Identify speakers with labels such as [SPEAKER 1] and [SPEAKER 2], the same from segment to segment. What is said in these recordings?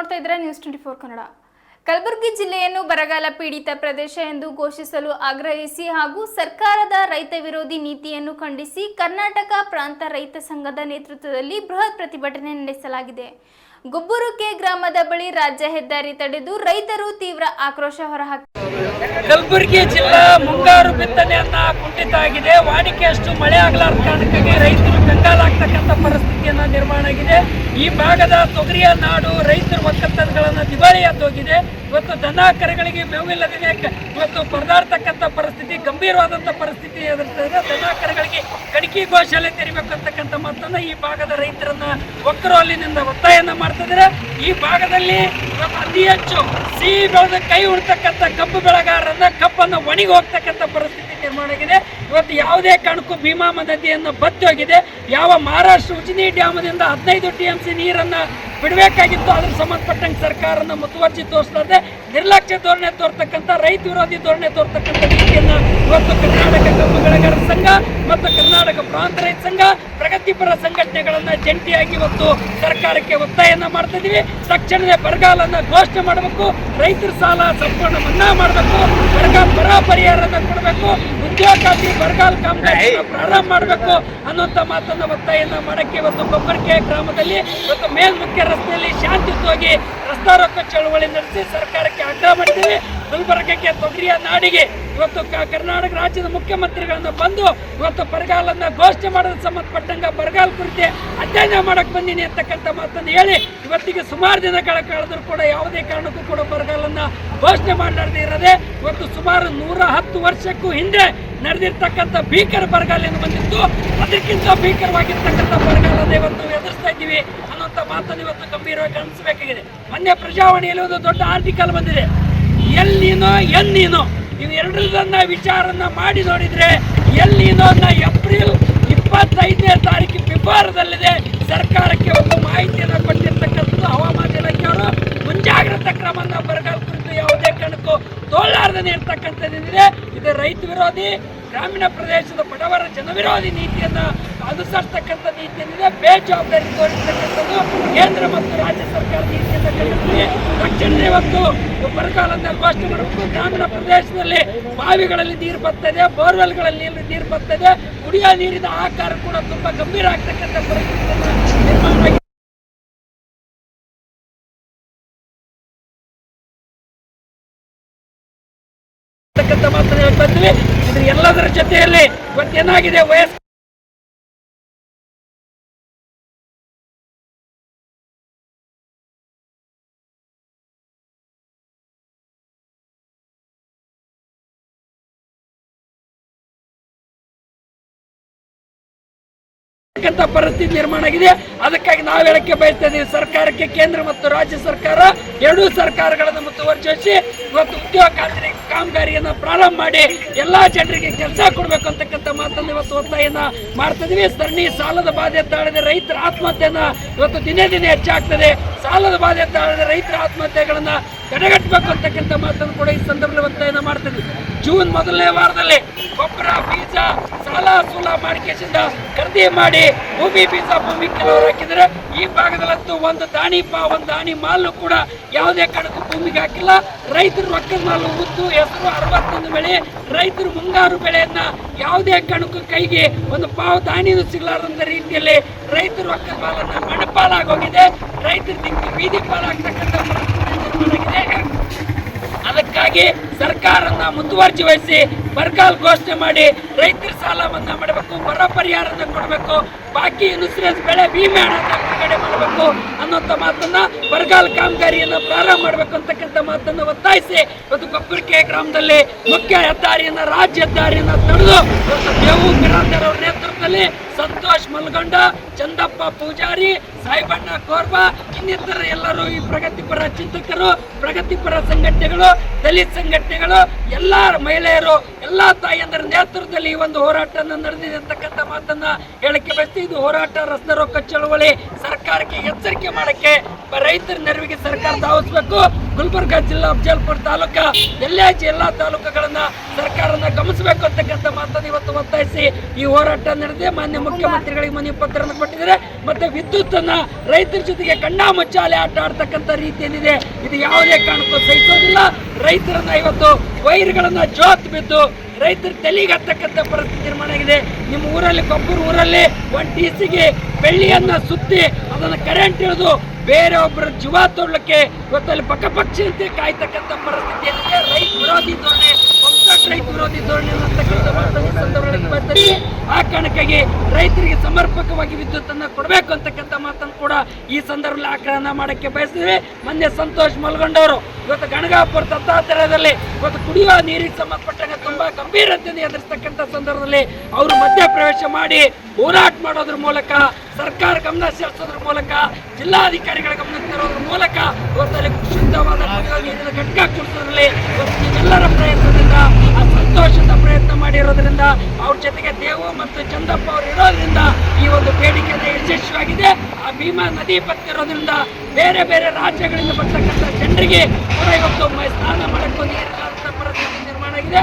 [SPEAKER 1] ನೋಡ್ತಾ ಇದ್ದೀರಾ ನ್ಯೂಸ್ 24 ಕನ್ನಡ. ಕಲಬುರಗಿ ಜಿಲ್ಲೆಯನ್ನು ಬರಗಾಲ ಪೀಡಿತ ಪ್ರದೇಶ ಎಂದು ಘೋಷಿಸಲು ಆಗ್ರಹಿಸಿ ಹಾಗೂ ಸರ್ಕಾರದ ರೈತ ವಿರೋಧಿ ನೀತಿಯನ್ನು ಖಂಡಿಸಿ ಕರ್ನಾಟಕ ಪ್ರಾಂತ ರೈತ ಸಂಘದ ನೇತೃತ್ವದಲ್ಲಿ ಬೃಹತ್ ಪ್ರತಿಭಟನೆ ನಡೆಸಲಾಗಿದೆ. ಗುಬ್ಬುರುಕೆ ಗ್ರಾಮದ ಬಳಿ ರಾಜ್ಯ ಹೆದ್ದಾರಿ ತಡೆದು ರೈತರು ತೀವ್ರ ಆಕ್ರೋಶ ಹೊರಹಾಕಿದ್ದಾರೆ.
[SPEAKER 2] ಕಲಬುರಗಿ ಜಿಲ್ಲಾ ಮುಂಗಾರು ಬಿತ್ತನೆಯನ್ನ ಕುಂಠಿತ ಆಗಿದೆ. ವಾಡಿಕೆಯಷ್ಟು ಮಳೆ ಆಗಲಾರದ ಕಾರಣಕ್ಕಾಗಿ ರೈತರು ಕಂಗಾಲಾಗ್ತಕ್ಕಂಥ ಪರಿಸ್ಥಿತಿಯನ್ನ ನಿರ್ಮಾಣ ಆಗಿದೆ. ಈ ಭಾಗದ ತೊಗರಿಯ ನಾಡು ರೈತರ ಒಕ್ಕಲ್ತನಗಳನ್ನು ದಿವಾಳಿಯಾಗೋಗಿದೆ. ಇವತ್ತು ದನ ಕರುಗಳಿಗೆ ಮೇವಿಲ್ಲದೆ ಇವತ್ತು ಪರದಾಡ್ತಕ್ಕಂಥ ಪರಿಸ್ಥಿತಿ, ಗಂಭೀರವಾದಂಥ ಪರಿಸ್ಥಿತಿ ಎದುರಿಸಿದೆ. ದನ ಕರುಗಳಿಗೆ ಕಣಕಿ ಗೋಶಾಲೆ ತೆರಿಬೇಕಂತಕ್ಕಂಥ ಮಾತನ್ನ ಈ ಭಾಗದ ರೈತರನ್ನ ಒಕ್ಕರೋಲಿನಿಂದ ಒತ್ತಾಯನ ಮಾಡ್ತಿದ್ದಾರೆ. ಈ ಭಾಗದಲ್ಲಿ ಅತಿ ಹೆಚ್ಚು ಸಿಹಿ ಬೆಳೆದ ಕೈ ಉಳ್ತಕ್ಕಂಥ ಕಬ್ಬು ಬೆಳೆಗಾರರನ್ನ ಕಬ್ಬನ್ನು ಒಣಗಿ ಹೋಗ್ತಕ್ಕಂಥ ಪರಿಸ್ಥಿತಿ ನಿರ್ಮಾಣ ಆಗಿದೆ. ಇವತ್ತು ಯಾವುದೇ ಕಾರಣಕ್ಕೂ ಭೀಮಾ ನದಿಯನ್ನು ಬತ್ತಿ ಹೋಗಿದೆ. ಯಾವ ಮಹಾರಾಷ್ಟ್ರ ಉಜಿನಿ ಡ್ಯಾಮದಿಂದ 15 TMC ನೀರನ್ನ ಬಿಡಬೇಕಾಗಿತ್ತು, ಅದ್ರ ಸಂಬಂಧಪಟ್ಟಂಗೆ ಸರ್ಕಾರನ ಮುತುವರ್ಜಿ ತೋರಿಸ್ತದೆ. ನಿರ್ಲಕ್ಷ್ಯ ಧೋರಣೆ ತೋರ್ತಕ್ಕಂಥ, ರೈತ ವಿರೋಧಿ ಧೋರಣೆ ತೋರ್ತಕ್ಕಂಥ ರೀತಿಯನ್ನ ಇವತ್ತು ಕರ್ನಾಟಕ ಕಬ್ಬು ಬೆಳೆಗಾರರ ಸಂಘ ಮತ್ತು ಕರ್ನಾಟಕ ಪ್ರಾಂತ ರೈತ ಸಂಘ ಪ್ರಗತಿಪರ ಸಂಘಟನೆಗಳನ್ನ ಜಂಟಿಯಾಗಿ ಇವತ್ತು ಸರ್ಕಾರಕ್ಕೆ ಒತ್ತಾಯನ ಮಾಡ್ತಾ ಇದೀವಿ. ತಕ್ಷಣವೇ ಬರಗಾಲನ್ನ ಘೋಷಣೆ ಮಾಡಬೇಕು, ರೈತರ ಸಾಲ ಸಂಪೂರ್ಣ ಮನ್ನಾ ಮಾಡಬೇಕು, ಬರಗಾಲ ಬರ ಪರಿಹಾರನ ಕೊಡಬೇಕು, ಉದ್ಯೋಗ ಖಾತ್ರಿ ಬರಗಾಲ ಕಾಮಗಾರಿ ಪ್ರಾರಂಭ ಮಾಡಬೇಕು ಅನ್ನುವಂಥ ಮಾತನ್ನ ಒತ್ತಾಯನ ಮಾಡಕ್ಕೆ ಇವತ್ತು ಕೊಬ್ಬರಿಕೆ ಗ್ರಾಮದಲ್ಲಿ ಇವತ್ತು ಮೇಲ್ಮುಖ್ಯ ರಸ್ತೆಯಲ್ಲಿ ಶಾಂತಿಯುತವಾಗಿ ರಸ್ತಾ ರೋಕ ಚಳವಳಿ ನಡೆಸಿ ಸರ್ಕಾರಕ್ಕೆ ಆಗ್ರಹ ಮಾಡಿದ್ದೀವಿ. ಗುಲ್ಬರ್ಗಕ್ಕೆ ತೊಗರಿಯ ನಾಡಿಗೆ ಇವತ್ತು ಕರ್ನಾಟಕ ರಾಜ್ಯದ ಮುಖ್ಯಮಂತ್ರಿಗಳನ್ನ ಬಂದು ಇವತ್ತು ಬರಗಾಲನ್ನ ಘೋಷಣೆ ಮಾಡೋದು ಸಂಬಂಧಪಟ್ಟಂಗ ಬರಗಾಲ ಕುರಿತು ಅಧ್ಯಯನ ಮಾಡಕ್ ಬಂದೀನಿ ಅಂತಕ್ಕಂಥ ಮಾತನ್ನು ಹೇಳಿ ಇವತ್ತಿಗೆ ಸುಮಾರು ದಿನಗಳ ಕಳೆದರೂ ಕೂಡ ಯಾವುದೇ ಕಾರಣಕ್ಕೂ ಕೂಡ ಬರಗಾಲನ್ನ ಘೋಷಣೆ ಮಾಡಲಾರದೆ ಇರದೆ ಇವತ್ತು ಸುಮಾರು 110 ವರ್ಷಕ್ಕೂ ಹಿಂದೆ ನಡೆದಿರ್ತಕ್ಕಂಥ ಭೀಕರ ಬರಗಾಲ ಏನು ಬಂದಿತ್ತು, ಅದಕ್ಕಿಂತ ಭೀಕರವಾಗಿರ್ತಕ್ಕಂಥ ಬರಗಾಲದ ಇವತ್ತು ಎದುರಿಸ್ತಾ ಇದ್ದೀವಿ ಅನ್ನೋಂಥ ಮಾತನ್ನು ಇವತ್ತು ಗಂಭೀರವಾಗಿ ಗಮನಿಸಬೇಕಾಗಿದೆ. ಮೊನ್ನೆ ಪ್ರಜಾವಾಣಿಯಲ್ಲಿ ಒಂದು ದೊಡ್ಡ ಆರ್ಟಿಕಲ್ ಬಂದಿದೆ, ಎಲ್ ನೀನೋ ಎನ್ ನೀನೋ, ಇವೆರಡನ್ನ ವಿಚಾರನ್ನ ಮಾಡಿ ನೋಡಿದ್ರೆ ಎಲ್ ನೀನೋನ್ನ ಏಪ್ರಿಲ್ 25ನೇ ತಾರೀಕು ಬಿಬ್ಬಾರದಲ್ಲಿದೆ. ಸರ್ಕಾರಕ್ಕೆ ಒಂದು ಮಾಹಿತಿಯನ್ನು ಕೊಟ್ಟಿರ್ತಕ್ಕಂಥದ್ದು ಹವಾಮಾನ ಇಲಾಖೆಯವರು ಮುಂಜಾಗ್ರತಾ ಕ್ರಮನ ಬರಗಾಲ ಕುರಿತು ಯಾವುದೇ ಕಾರಣಕ್ಕೂ ತೋಳಾರ್ದನೆ ಇರ್ತಕ್ಕಂಥದ್ದಿದೆ. ಇದು ರೈತ ವಿರೋಧಿ, ಗ್ರಾಮೀಣ ಪ್ರದೇಶದ ಬಡವರ ಜನವಿರೋಧಿ ನೀತಿಯನ್ನ ಅನುಸರಿಸ್ತಕ್ಕಂಥ ನೀತಿಯಲ್ಲಿದೆ. ಬೇಜವಾಬ್ದಾರಿ ತೋರಿಸ್ತಕ್ಕಂಥದ್ದು ಕೇಂದ್ರ ಮತ್ತು ರಾಜ್ಯ ಸರ್ಕಾರ ನೀತಿಯನ್ನು ಕೈಗೊಳ್ಳಿ. ತಕ್ಷಣ ಇವತ್ತು ಬರಗಾಲದ ಘೋಷಣೆ ಮಾಡಬೇಕು. ಗ್ರಾಮೀಣ ಪ್ರದೇಶದಲ್ಲಿ ಬಾವಿಗಳಲ್ಲಿ ನೀರು ಬರ್ತದೆ, ಬೋರ್ವೆಲ್ಗಳಲ್ಲಿ ನೀರು ಬರ್ತದೆ, ಕುಡಿಯುವ ನೀರಿನ ಆಕಾರ ಕೂಡ ತುಂಬಾ ಗಂಭೀರ ಆಗ್ತಕ್ಕಂಥ ಪರಿಸ್ಥಿತಿಯನ್ನು ನಿರ್ಮಾಣ ಆಗಿದೆ. ಮಾತನ್ನು ಹೇಳ್ತಾ ಇದ್ವಿ. ಇದ್ರ ಎಲ್ಲದರ ಜೊತೆಯಲ್ಲಿ ಇವತ್ತೇನಾಗಿದೆ, ವಯಸ್ಸು ಪರಿಸ್ಥಿತಿ ನಿರ್ಮಾಣ ಆಗಿದೆ. ಅದಕ್ಕಾಗಿ ನಾವು ಹೇಳಕ್ಕೆ ಬಯಸ್ತಾ ಇದ್ದೀವಿ, ಸರ್ಕಾರಕ್ಕೆ ಕೇಂದ್ರ ಮತ್ತು ರಾಜ್ಯ ಸರ್ಕಾರ ಎರಡೂ ಸರ್ಕಾರಗಳನ್ನು ಮುತುವರ್ಜಿಸಿ ಇವತ್ತು ಉದ್ಯೋಗ ಖಾತ್ರಿ ಕಾಮಗಾರಿಯನ್ನ ಪ್ರಾರಂಭ ಮಾಡಿ ಎಲ್ಲಾ ಜನರಿಗೆ ಕೆಲಸ ಕೊಡಬೇಕು ಅಂತಕ್ಕಂಥ ಮಾತನ್ನು ಇವತ್ತು ಒತ್ತಾಯನ ಮಾಡ್ತಾ ಇದೀವಿ. ಸರಣಿ ಸಾಲದ ಬಾಧೆ ತಾಳದೆ ರೈತರ ಆತ್ಮಹತ್ಯೆಯನ್ನ ಇವತ್ತು ದಿನೇ ದಿನೇ ಹೆಚ್ಚಾಗ್ತದೆ. ಸಾಲದ ಬಾಧೆ ತಾಳದೆ ರೈತರ ಆತ್ಮಹತ್ಯೆಗಳನ್ನ ತಡೆಗಟ್ಟಬೇಕು ಅಂತಕ್ಕಂಥ ಮಾತನ್ನು ಕೂಡ ಈ ಸಂದರ್ಭದಲ್ಲಿ ಒತ್ತಾಯನ ಮಾಡ್ತಾ ಇದೀವಿ. ಜೂನ್ ಮೊದಲನೇ ವಾರದಲ್ಲಿ ಗೊಬ್ಬರ, ಬೀಜ, ಸಾಲ ಸೂಲ ಮಾಡಿಕೆಯಿಂದ ಖರೀದಿ ಮಾಡಿ ಭೂಮಿ ಬೀಜ ಭೂಮಿ ಕೆಲವರು ಹಾಕಿದರೆ ಈ ಭಾಗದಲ್ಲಂತೂ ಒಂದು ದಾಣಿ ಮಾಲು ಕೂಡ ಯಾವುದೇ ಕಾರಣಕ್ಕೂ ಭೂಮಿಗೆ ಹಾಕಿಲ್ಲ. ರೈತರು ರೊಕ್ಕದ ಮಾಲು, ಉದ್ದು, ಹೆಸರು 61 ಬೆಳೆ, ರೈತರು ಮುಂಗಾರು ಬೆಳೆಯನ್ನ ಯಾವುದೇ ಕಾರಣಕ್ಕೂ ಕೈಗೆ ಒಂದು ಪಾವು ದಾಣಿನೂ ಸಿಗಲಾರಂತ ರೀತಿಯಲ್ಲಿ ರೈತರು ರೊಕ್ಕದ ಮಾಲನ್ನ ಮಣ್ಣಪಾಲಾಗೋಗಿದೆ. ರೈತರು ದಿಕ್ಕು ಬೀದಿ ಪಾಲಾಗ್ತಕ್ಕಂಥ ಪರಿಸ್ಥಿತಿ ನಿರ್ಮಾಣ ಆಗಿದೆ. ಅದಕ್ಕಾಗಿ ಸರ್ಕಾರನ ಮುತುವರ್ಜಿ ವಹಿಸಿ ಬರಗಾಲ ಘೋಷಣೆ ಮಾಡಿ ರೈತರ ಸಾಲ ಮನ್ನಾ ಮಾಡಬೇಕು, ಬರ ಪರಿಹಾರನ ಕೊಡಬೇಕು, ಬಾಕಿ ಇನ್ಸೂರೆನ್ಸ್ ಬೆಳೆ ವಿಮೆ ಹಣನ ಬಿಡುಗಡೆ ಮಾಡಬೇಕು ಅನ್ನೋಂಥ ಮಾತನ್ನ, ಬರಗಾಲ ಕಾಮಗಾರಿಯನ್ನು ಪ್ರಾರಂಭ ಮಾಡಬೇಕು ಅಂತಕ್ಕಂಥ ಮಾತನ್ನು ಒತ್ತಾಯಿಸಿ ಇವತ್ತು ಕೊಬ್ಬರಿಕೆ ಗ್ರಾಮದಲ್ಲಿ ಮುಖ್ಯ ಹೆದ್ದಾರಿಯನ್ನ, ರಾಜ್ಯ ಹೆದ್ದಾರಿಯನ್ನ ತಡೆದು ದೇವು ಬಿರಾದರ್ ಅವರ ನೇತೃತ್ವದಲ್ಲಿ ಸಂತೋಷ್ ಮಲ್ಗೊಂಡ, ಚಂದಪ್ಪ ಪೂಜಾರಿ, ಸಾಯಿಬಣ್ಣ ಕೋರ್ಬಾ ಇನ್ನಿತರ ಎಲ್ಲರೂ ಈ ಪ್ರಗತಿಪರ ಚಿಂತಕರು, ಪ್ರಗತಿಪರ ಸಂಘಟನೆಗಳು, ದಲಿತ ಸಂಘಟನೆಗಳು, ಎಲ್ಲಾ ಮಹಿಳೆಯರು, ಎಲ್ಲಾ ತಾಯಿಯಂದರ ನೇತೃತ್ವದಲ್ಲಿ ಈ ಒಂದು ಹೋರಾಟ ನಡೆದಿದೆ ಅಂತಕ್ಕಂಥ ಮಾತನ್ನ ಹೇಳಕ್ಕೆ ಬಯಸ್ತೀವಿ. ಇದು ಹೋರಾಟ, ರಸ್ತೆ ರೋಕ ಚಳವಳಿ ಸರ್ಕಾರಕ್ಕೆ ಎಚ್ಚರಿಕೆ ಮಾಡಕ್ಕೆ, ರೈತರ ನೆರವಿಗೆ ಸರ್ಕಾರ ಧಾವಿಸಬೇಕು. ಗುಲ್ಬರ್ಗ ಜಿಲ್ಲಾ ಅಫಜಲ್ಪುರ ತಾಲೂಕಾ ಎಲ್ಲಾ ತಾಲೂಕುಗಳನ್ನ ಸರ್ಕಾರನ ಗಮನಿಸಬೇಕು ಅಂತಕ್ಕಂಥ ಮಾತನ್ನು ಇವತ್ತು ಒತ್ತಾಯಿಸಿ ಈ ಹೋರಾಟ ನಡೆದಿದೆ. ಮಾನ್ಯ ಮುಖ್ಯಮಂತ್ರಿಗಳಿಗೆ ಮನವಿ ಪತ್ರವನ್ನು ಕೊಟ್ಟಿದ್ದಾರೆ. ಮತ್ತೆ ವಿದ್ಯುತ್ ಅನ್ನ ರೈತರ ಜೊತೆಗೆ ಕಣ್ಣಾ ಮುಚ್ಚಾಲೆ ಆಟ ಆಡ್ತಕ್ಕಂಥ ರೀತಿಯಲ್ಲಿದೆ. ಇದು ಯಾವುದೇ ಕಾರಣಕ್ಕೂ ಸಹಿಸೋದಿಲ್ಲ. ರೈತರನ್ನ ಇವತ್ತು ವೈರ್ಗಳನ್ನ ಜೋತ್ ಬಿದ್ದು ರೈತರ ತಲೆಗೆ ಹತ್ತಕ್ಕಂಥ ಪರಿಸ್ಥಿತಿ ನಿರ್ಮಾಣ ಆಗಿದೆ. ನಿಮ್ಮ ಊರಲ್ಲಿ ಕೊಬ್ಬೂರು ಊರಲ್ಲಿ ಒಂದು ಟಿಸಿಗೆ ಬೆಳ್ಳಿಯನ್ನ ಸುತ್ತಿ ಅದನ್ನು ಕರೆಂಟ್ ಹಿಡಿದು ಬೇರೆ ಒಬ್ಬರ ಜೀವ ತೋಡ್ಲಿಕ್ಕೆ ಇವತ್ತಲ್ಲಿ ಪಕ್ಷಪಕ್ಷಿಯಂತೆ ಕಾಯ್ತಕ್ಕಂಥ ಪರಿಸ್ಥಿತಿ ಏನಿದೆ. ರೈತ ವಿರೋಧಿ ಧೋರಣೆ, ರೈತ ವಿರೋಧಿ ಧೋರಣೆ ಅನ್ನತಕ್ಕಂಥ ಮಾತನ್ನು ಈ ಸಂದರ್ಭದಲ್ಲಿ ಬರ್ತಾರೆ. ಆ ಕಾರಣಕ್ಕಾಗಿ ರೈತರಿಗೆ ಸಮರ್ಪಕವಾಗಿ ವಿದ್ಯುತ್ ಅನ್ನ ಕೊಡಬೇಕು ಅಂತಕ್ಕಂಥ ಮಾತನ್ನು ಕೂಡ ಈ ಸಂದರ್ಭದಲ್ಲಿ ಆಕ್ರಮಣ ಮಾಡಕ್ಕೆ ಬಯಸಿದ್ವಿ. ಮೊನ್ನೆ ಸಂತೋಷ್ ಮಲ್ಗೊಂಡವರು ಇವತ್ತು ಗಣಗಾಪುರ ದತ್ತಾತ್ರೇಯದಲ್ಲಿ ಇವತ್ತು ಕುಡಿಯುವ ನೀರಿಗೆ ಸಂಬಂಧಪಟ್ಟಂಗೆ ತುಂಬಾ ಗಂಭೀರತೆಯನ್ನು ಎದುರಿಸ್ತಕ್ಕಂಥ ಸಂದರ್ಭದಲ್ಲಿ ಅವರು ಮಧ್ಯಪ್ರವೇಶ ಮಾಡಿ ಹೋರಾಟ ಮಾಡೋದ್ರ ಮೂಲಕ, ಸರ್ಕಾರ ಗಮನ ಸೆಳೆಸೋದ್ರ ಮೂಲಕ, ಜಿಲ್ಲಾಧಿಕಾರಿಗಳ ಗಮನ ತರೋದ್ರ ಮೂಲಕ ಇವತ್ತಲ್ಲಿ ಶುದ್ಧವಾದ ಕುಡಿಯುವ ನೀರಿನ ಘಟಕ ಕೊಡಿಸೋದ್ರಲ್ಲಿ ಇವತ್ತು ನೀವೆಲ್ಲರ ಪ್ರಯತ್ನದಿಂದ ಆ ಸಂತೋಷದ ಪ್ರಯತ್ನ ಮಾಡಿರೋದ್ರಿಂದ ಅವ್ರ ಜೊತೆಗೆ ದೇವು ಮತ್ತು ಚಂದಪ್ಪ ಅವರು ಇರೋದ್ರಿಂದ ಈ ಒಂದು ಬೇಡಿಕೆ ಯಶಸ್ವಿಯಾಗಿದೆ. ಆ ಭೀಮಾ ನದಿ ಬತ್ತಿರೋದ್ರಿಂದ ಬೇರೆ ಬೇರೆ ರಾಜ್ಯಗಳಿಂದ ಬರ್ತಕ್ಕಂಥ ಜನರಿಗೆ ಕೂಡ ಇವತ್ತು ಸ್ನಾನ ಮಾಡಕ್ಕೂ ನೀರಿಲ್ಲಂತ ಪರಿಸ್ಥಿತಿ ನಿರ್ಮಾಣ ಆಗಿದೆ.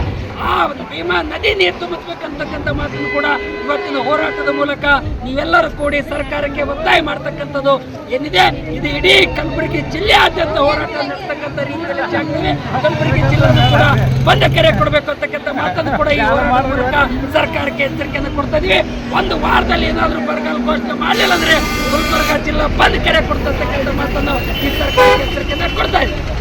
[SPEAKER 2] ಆ ಒಂದು ಭೀಮಾ ನದಿ ನೀರು ತುಂಬಿಸ್ಬೇಕಂತಕ್ಕಂಥ ಮಾತನ್ನು ಕೂಡ ಇವತ್ತಿನ ಹೋರಾಟದ ಮೂಲಕ ನೀವೆಲ್ಲರೂ ಕೂಡಿ ಸರ್ಕಾರಕ್ಕೆ ಒತ್ತಾಯ ಮಾಡ್ತಕ್ಕಂಥದ್ದು ಏನಿದೆ, ಇದು ಇಡೀ ಕಲಬುರಗಿ ಜಿಲ್ಲೆಯಾದ್ಯಂತ ಹೋರಾಟ ನಡೆಸ್ತಕ್ಕಂಥ ರೀತಿಯಲ್ಲಿ ಆಗ್ತದೆ. ಕಲಬುರಗಿ ಜಿಲ್ಲೆಯನ್ನು ಕೂಡ ಬಂದ್ ಕರೆ ಕೊಡಬೇಕು ಅಂತಕ್ಕಂಥ ಮಾತನ್ನು ಕೂಡ ಈ ಹೋರಾಟದ ಮೂಲಕ ಸರ್ಕಾರಕ್ಕೆ ಎಚ್ಚರಿಕೆಯನ್ನು ಕೊಡ್ತಾ ಇದೀವಿ. ಒಂದು ವಾರದಲ್ಲಿ ಏನಾದರೂ ಬರಗಾಲ ಘೋಷಣೆ ಮಾಡಲಿಲ್ಲ ಅಂದ್ರೆ ಗುಲ್ಬರ್ಗ ಜಿಲ್ಲಾ ಬಂದ್ ಕರೆ ಕೊಡ್ತಕ್ಕಂಥ ಮಾತನ್ನು ಈ ಸರ್ಕಾರಕ್ಕೆ ಎಚ್ಚರಿಕೆಯನ್ನು ಕೊಡ್ತಾ ಇದ್ದೀವಿ.